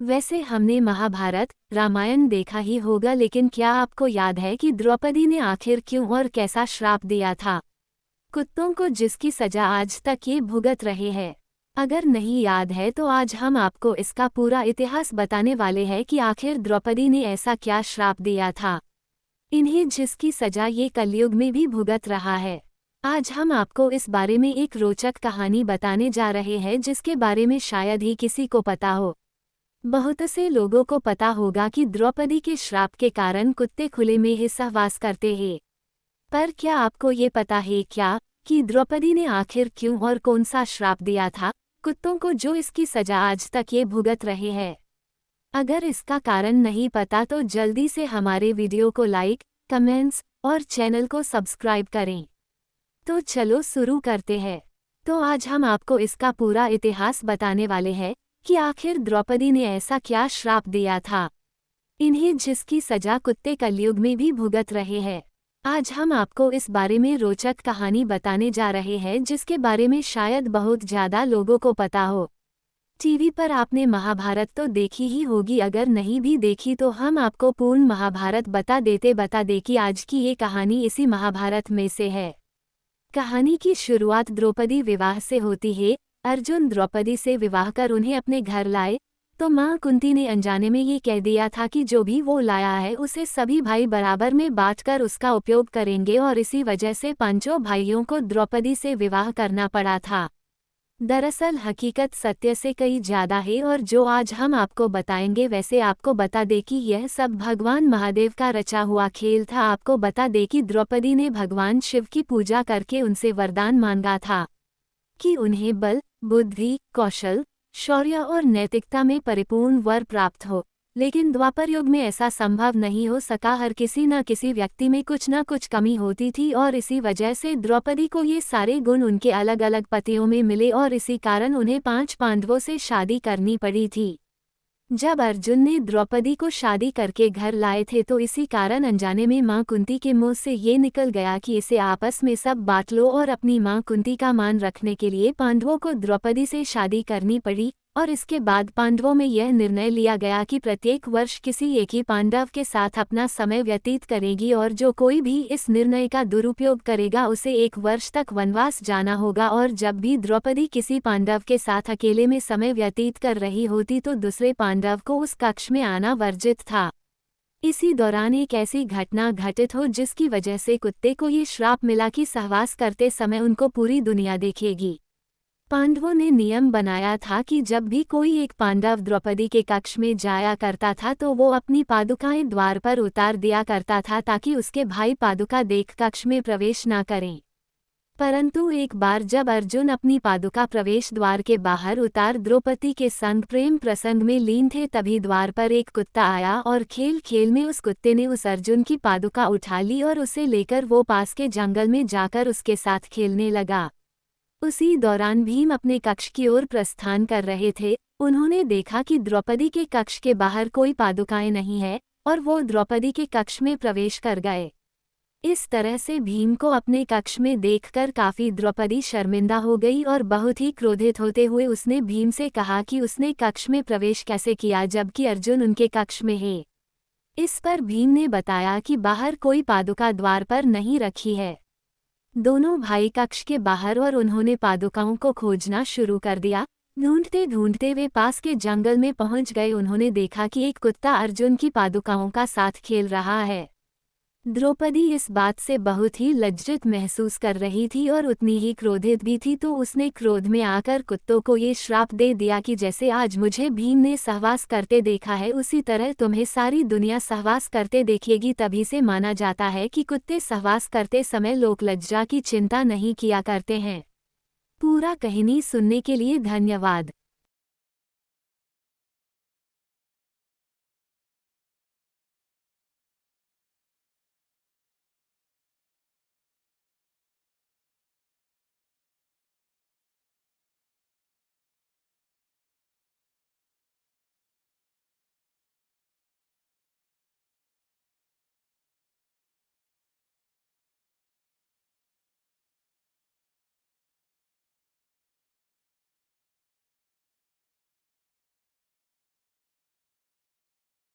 वैसे हमने महाभारत, रामायण देखा ही होगा, लेकिन क्या आपको याद है कि द्रौपदी ने आखिर क्यों और कैसा श्राप दिया था कुत्तों को, जिसकी सजा आज तक ये भुगत रहे हैं? अगर नहीं याद है तो आज हम आपको इसका पूरा इतिहास बताने वाले हैं कि आखिर द्रौपदी ने ऐसा क्या श्राप दिया था इन्हें, जिसकी सजा ये कलयुग में भी भुगत रहा है। आज हम आपको इस बारे में एक रोचक कहानी बताने जा रहे हैं जिसके बारे में शायद ही किसी को पता हो। बहुत से लोगों को पता होगा कि द्रौपदी के श्राप के कारण कुत्ते खुले में ही सहवास करते हैं, पर क्या आपको ये पता है क्या कि द्रौपदी ने आखिर क्यों और कौन सा श्राप दिया था कुत्तों को, जो इसकी सजा आज तक ये भुगत रहे हैं? अगर इसका कारण नहीं पता तो जल्दी से हमारे वीडियो को लाइक, कमेंट्स और चैनल को सब्सक्राइब करें। तो चलो शुरू करते हैं। तो आज हम आपको इसका पूरा इतिहास बताने वाले हैं कि आखिर द्रौपदी ने ऐसा क्या श्राप दिया था इन्हें, जिसकी सजा कुत्ते कलयुग में भी भुगत रहे हैं। आज हम आपको इस बारे में रोचक कहानी बताने जा रहे हैं जिसके बारे में शायद बहुत ज़्यादा लोगों को पता हो। टीवी पर आपने महाभारत तो देखी ही होगी, अगर नहीं भी देखी तो हम आपको पूर्ण महाभारत बता दे कि आज की ये कहानी इसी महाभारत में से है। कहानी की शुरुआत द्रौपदी विवाह से होती है। अर्जुन द्रौपदी से विवाह कर उन्हें अपने घर लाए तो मां कुंती ने अनजाने में ये कह दिया था कि जो भी वो लाया है उसे सभी भाई बराबर में बांटकर उसका उपयोग करेंगे, और इसी वजह से पांचों भाइयों को द्रौपदी से विवाह करना पड़ा था। दरअसल हकीकत सत्य से कई ज़्यादा है, और जो आज हम आपको बताएंगे वैसे आपको बता दे कि यह सब भगवान महादेव का रचा हुआ खेल था। आपको बता दे कि द्रौपदी ने भगवान शिव की पूजा करके उनसे वरदान मांगा था कि उन्हें बल, बुद्धि, कौशल, शौर्य और नैतिकता में परिपूर्ण वर प्राप्त हो। लेकिन द्वापर युग में ऐसा संभव नहीं हो सका। हर किसी न किसी व्यक्ति में कुछ न कुछ कमी होती थी, और इसी वजह से द्रौपदी को ये सारे गुण उनके अलग अलग पतियों में मिले, और इसी कारण उन्हें 5 पांडवों से शादी करनी पड़ी थी। जब अर्जुन ने द्रौपदी को शादी करके घर लाए थे तो इसी कारण अनजाने में मां कुंती के मुंह से ये निकल गया कि इसे आपस में सब बांट लो, और अपनी मां कुंती का मान रखने के लिए पांडवों को द्रौपदी से शादी करनी पड़ी। और इसके बाद पांडवों में यह निर्णय लिया गया कि प्रत्येक वर्ष किसी एक ही पांडव के साथ अपना समय व्यतीत करेगी, और जो कोई भी इस निर्णय का दुरुपयोग करेगा उसे 1 वर्ष तक वनवास जाना होगा। और जब भी द्रौपदी किसी पांडव के साथ अकेले में समय व्यतीत कर रही होती तो दूसरे पांडव को उस कक्ष में आना वर्जित था। इसी दौरान एक ऐसी घटना घटित हो जिसकी वजह से कुत्ते को ये श्राप मिला कि सहवास करते समय उनको पूरी दुनिया देखेगी। पांडवों ने नियम बनाया था कि जब भी कोई एक पांडव द्रौपदी के कक्ष में जाया करता था तो वो अपनी पादुकाएं द्वार पर उतार दिया करता था ताकि उसके भाई पादुका देख कक्ष में प्रवेश न करें। परंतु एक बार जब अर्जुन अपनी पादुका प्रवेश द्वार के बाहर उतार द्रौपदी के संग प्रेम प्रसंग में लीन थे, तभी द्वार पर एक कुत्ता आया और खेल खेल में उस कुत्ते ने उस अर्जुन की पादुका उठा ली और उसे लेकर वो पास के जंगल में जाकर उसके साथ खेलने लगा। उसी दौरान भीम अपने कक्ष की ओर प्रस्थान कर रहे थे। उन्होंने देखा कि द्रौपदी के कक्ष के बाहर कोई पादुकाएं नहीं है, और वो द्रौपदी के कक्ष में प्रवेश कर गए। इस तरह से भीम को अपने कक्ष में देखकर काफी द्रौपदी शर्मिंदा हो गई और बहुत ही क्रोधित होते हुए उसने भीम से कहा कि उसने कक्ष में प्रवेश कैसे किया जबकि अर्जुन उनके कक्ष में है। इस पर भीम ने बताया कि बाहर कोई पादुका द्वार पर नहीं रखी है। दोनों भाई कक्ष के बाहर और उन्होंने पादुकाओं को खोजना शुरू कर दिया। ढूंढते ढूंढते वे पास के जंगल में पहुंच गए। उन्होंने देखा कि एक कुत्ता अर्जुन की पादुकाओं का साथ खेल रहा है। द्रौपदी इस बात से बहुत ही लज्जित महसूस कर रही थी और उतनी ही क्रोधित भी थी, तो उसने क्रोध में आकर कुत्तों को ये श्राप दे दिया कि जैसे आज मुझे भीम ने सहवास करते देखा है उसी तरह तुम्हें सारी दुनिया सहवास करते देखेगी। तभी से माना जाता है कि कुत्ते सहवास करते समय लोक लज्जा की चिंता नहीं किया करते हैं। पूरा कहानी सुनने के लिए धन्यवाद।